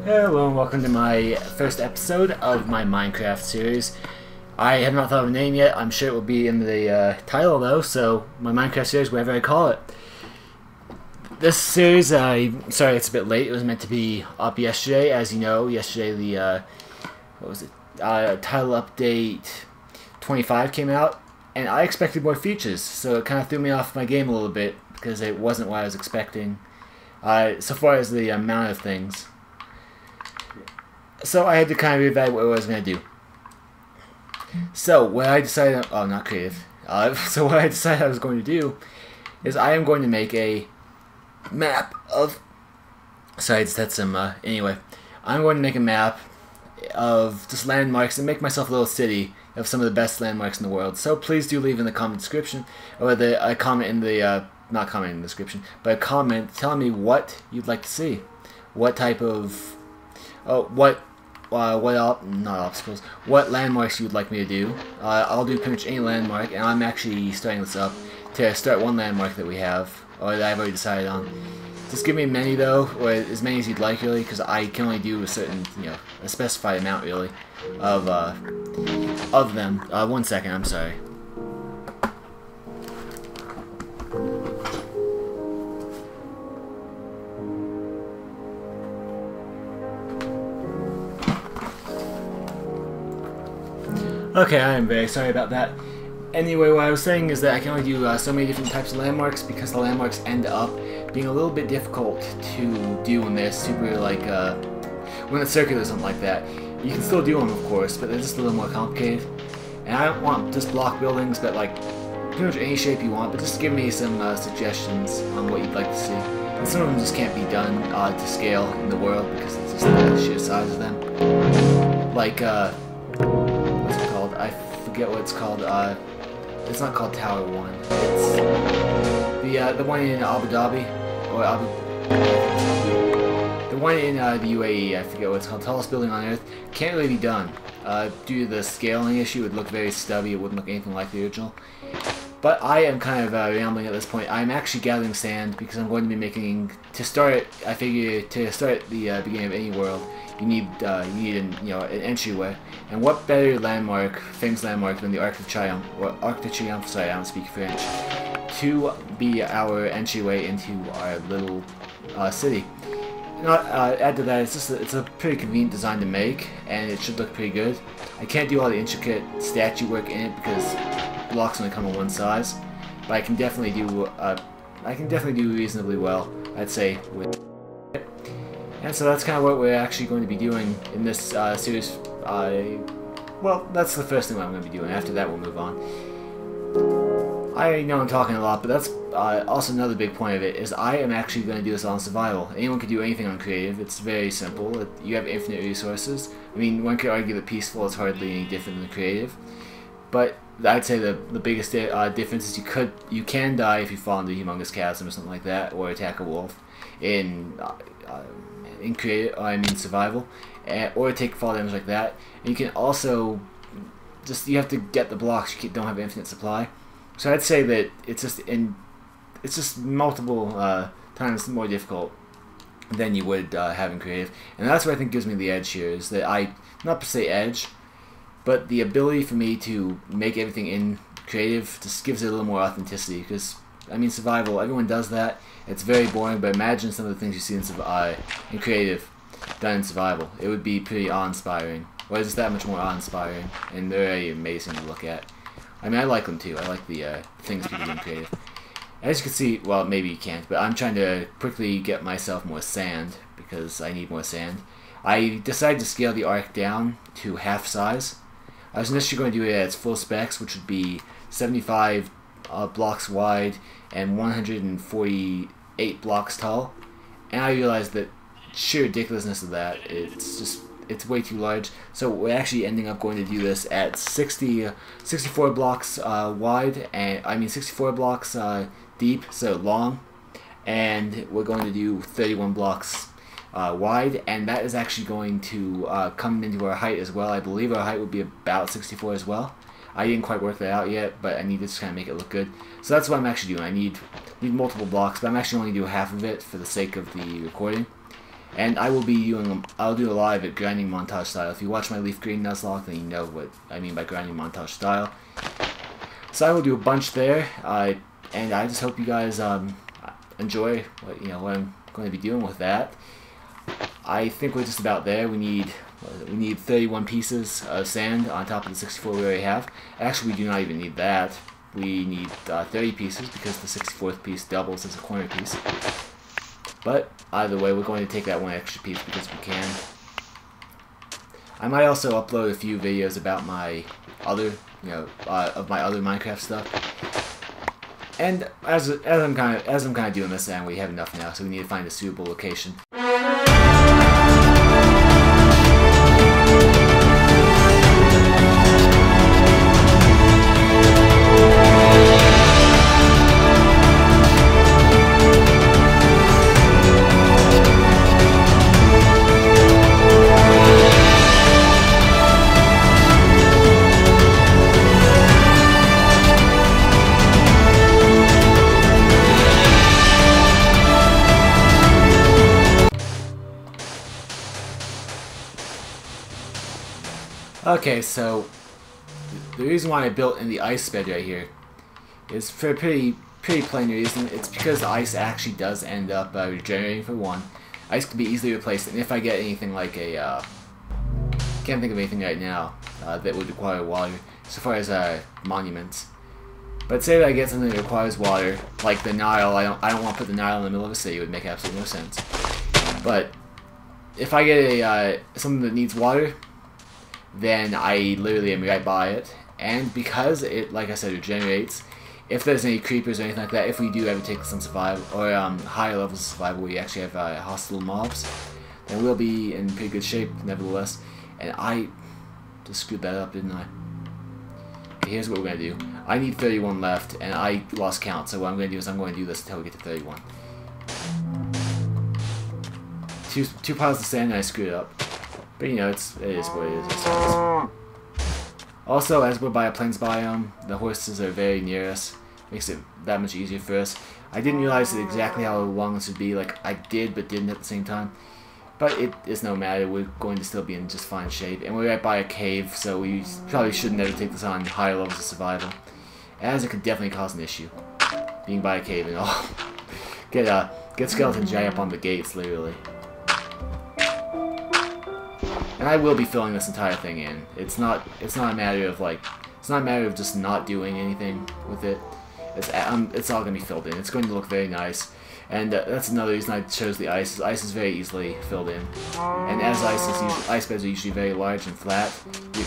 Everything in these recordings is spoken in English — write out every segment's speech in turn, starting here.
Hello and welcome to my first episode of my Minecraft series. I have not thought of a name yet. I'm sure it will be in the title though, so my Minecraft series, whatever I call it. This series, sorry it's a bit late. It was meant to be up yesterday. As you know, yesterday the, what was it? Title update 25 came out, and I expected more features, so it kind of threw me off my game a little bit because it wasn't what I was expecting so far as the amount of things. So I had to kind of reevaluate what I was going to do. So what I decided, oh, not creative. So what I decided I was going to do is I am going to make a map of, sorry, I just had some, anyway. I'm going to make a map of just landmarks and make myself a little city of some of the best landmarks in the world. So please do leave in the comment description, or a comment in the, not comment in the description, but a comment telling me what you'd like to see. What type of, what landmarks you would like me to do. I'll do pretty much any landmark, and I'm actually starting this up to start one landmark that we have, or that I've already decided on. Just give me many though, or as many as you'd like really, because I can only do a certain, a specified amount really, of them. 1 second, I'm sorry. Okay, I am very sorry about that. Anyway, what I was saying is that I can only do so many different types of landmarks because the landmarks end up being a little bit difficult to do when they're super, like, when it's circular or something like that. You can still do them, of course, but they're just a little more complicated. And I don't want just block buildings, but, like, pretty much any shape you want, but just give me some suggestions on what you'd like to see. And some of them just can't be done to scale in the world because it's just the sheer size of them. Like, what's it called? I forget what it's called. It's not called Tower 1. It's the one in Abu Dhabi, or the one in the UAE. I forget what it's called. Tallest building on Earth. Can't really be done due to the scaling issue. It would look very stubby. It wouldn't look anything like the original. But I am kind of rambling at this point. I'm actually gathering sand because I'm going to be making, to start. I figure to start the beginning of any world, you need an entryway. And what better landmark, famous landmark, than the Arc de Triomphe, or Arc de Triomphe, sorry, I don't speak French, to be our entryway into our little city. Add to that, it's a pretty convenient design to make, and it should look pretty good. I can't do all the intricate statue work in it because blocks only come in one size, but I can definitely do reasonably well, I'd say, with it. And so that's kind of what we're actually going to be doing in this series. Well, that's the first thing I'm going to be doing. After that, we'll move on. I know I'm talking a lot, but that's also another big point of it, is I am actually going to do this on survival. Anyone can do anything on creative. It's very simple. You have infinite resources. I mean, one could argue that peaceful is hardly any different than creative, but I'd say the biggest difference is you can die if you fall into a humongous chasm or something like that, or attack a wolf in creative, survival, or take fall damage like that. And you can also you have to get the blocks. You don't have infinite supply. So I'd say that it's just multiple times more difficult than you would have in creative, and that's what I think gives me the edge here. Is that not per se edge, but the ability for me to make everything in creative just gives it a little more authenticity. Because survival, everyone does that. It's very boring, but imagine some of the things you see in creative done in survival. It would be pretty awe-inspiring. Or just that much more awe-inspiring, and they're very amazing to look at. I like them too. I like the things people do in creative. As you can see, well, maybe you can't, but I'm trying to quickly get myself more sand because I need more sand. I decided to scale the arc down to half size. I was initially going to do it at its full specs, which would be 75 blocks wide and 148 blocks tall. And I realized that sheer ridiculousness of that, it's way too large. So we're actually ending up going to do this at 64 blocks wide, and 64 blocks deep, so long, and we're going to do 31 blocks wide, and that is actually going to come into our height as well. I believe our height would be about 64 as well. I didn't quite work that out yet, but I need to just kind of make it look good. So that's what I'm actually doing. I need multiple blocks, but I'm actually only doing half of it for the sake of the recording. And I'll do a lot of it grinding montage style. If you watch my Leaf Green Nuzlocke, then you know what I mean by grinding montage style. So I will do a bunch there, and I just hope you guys enjoy what I'm going to be doing with that. I think we're just about there. We need 31 pieces of sand on top of the 64 we already have. Actually, we do not even need that. We need 30 pieces because the 64th piece doubles as a corner piece. But either way, we're going to take that one extra piece because we can. I might also upload a few videos about my other, of my other Minecraft stuff. And as I'm kind of doing this, and we have enough now, so we need to find a suitable location. Okay, so the reason why I built in the ice bed right here is for a pretty plain reason. It's because the ice actually does end up regenerating for one. Ice can be easily replaced, and if I get anything like a can't think of anything right now that would require water, so far as monuments. But say that I get something that requires water, like the Nile. I don't want to put the Nile in the middle of a city. It would make absolutely no sense. But if I get something that needs water, then I literally am right by it. And because it, like I said, regenerates, if there's any creepers or anything like that, if we do ever take some survival, or higher levels of survival where we actually have hostile mobs, then we'll be in pretty good shape nevertheless. And I just screwed that up, didn't I? Okay, here's what we're going to do. I need 31 left, and I lost count, so what I'm going to do is I'm going to do this until we get to 31. Two piles of sand and I screwed it up. But it is what it is, I suppose. Also, as we're by a plains biome, the horses are very near us. Makes it that much easier for us. I didn't realize exactly how long this would be. Like, I did, but didn't at the same time. But it is no matter. We're going to still be in just fine shape. And we're right by a cave, so we probably should never take this on higher levels of survival, as it could definitely cause an issue. Being by a cave and all. Get skeletons right up on the gates, literally. And I will be filling this entire thing in. It's not a matter of just not doing anything with it. It's all gonna be filled in. It's going to look very nice. And that's another reason I chose the ice. Ice is very easily filled in. And as ice beds are usually very large and flat,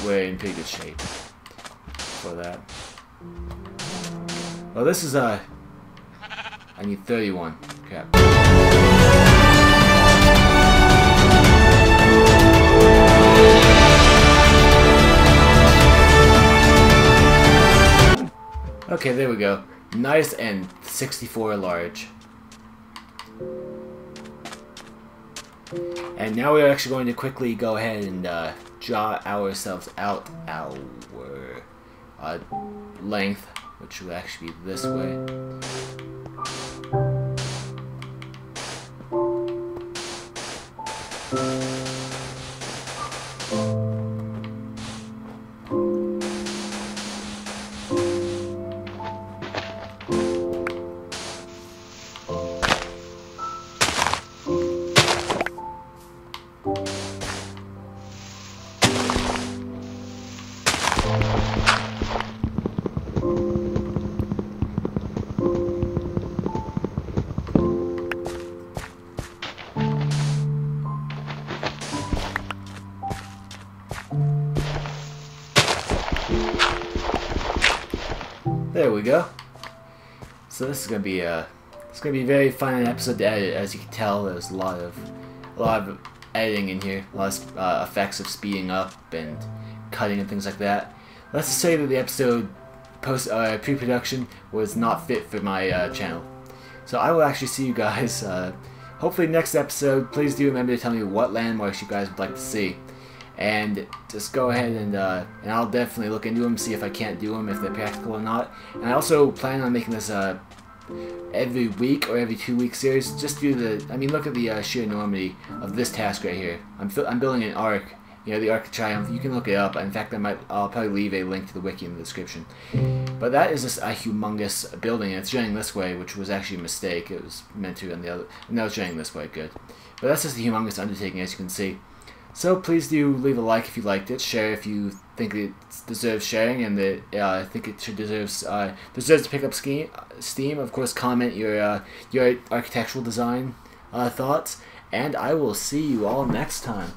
we're in pretty good shape for that. Well, this is I need 31. Crap. Okay, there we go. Nice and 64 large. And now we're actually going to quickly go ahead and draw ourselves out our length, which will actually be this way. There we go. So this is gonna be a very fun episode to edit. As you can tell, there's a lot of editing in here, a lot of effects of speeding up and cutting and things like that. Let's just say that the episode pre-production was not fit for my channel. So I will actually see you guys hopefully next episode. Please do remember to tell me what landmarks you guys would like to see. And just go ahead and I'll definitely look into them, see if I can't do them, if they're practical or not. And I also plan on making this every week or every 2-week series, just due to the, I mean, look at the sheer enormity of this task right here. I'm building an Ark, you know, the Ark of Triumph. You can look it up. In fact, I'll probably leave a link to the wiki in the description. But that is just a humongous building, and it's running this way, which was actually a mistake. It was meant to on the other, and now it's running this way. Good. But that's just a humongous undertaking, as you can see. So please do leave a like if you liked it, share if you think it deserves sharing, and that I think it should deserves to pick up Steam. Of course, comment your architectural design thoughts, and I will see you all next time.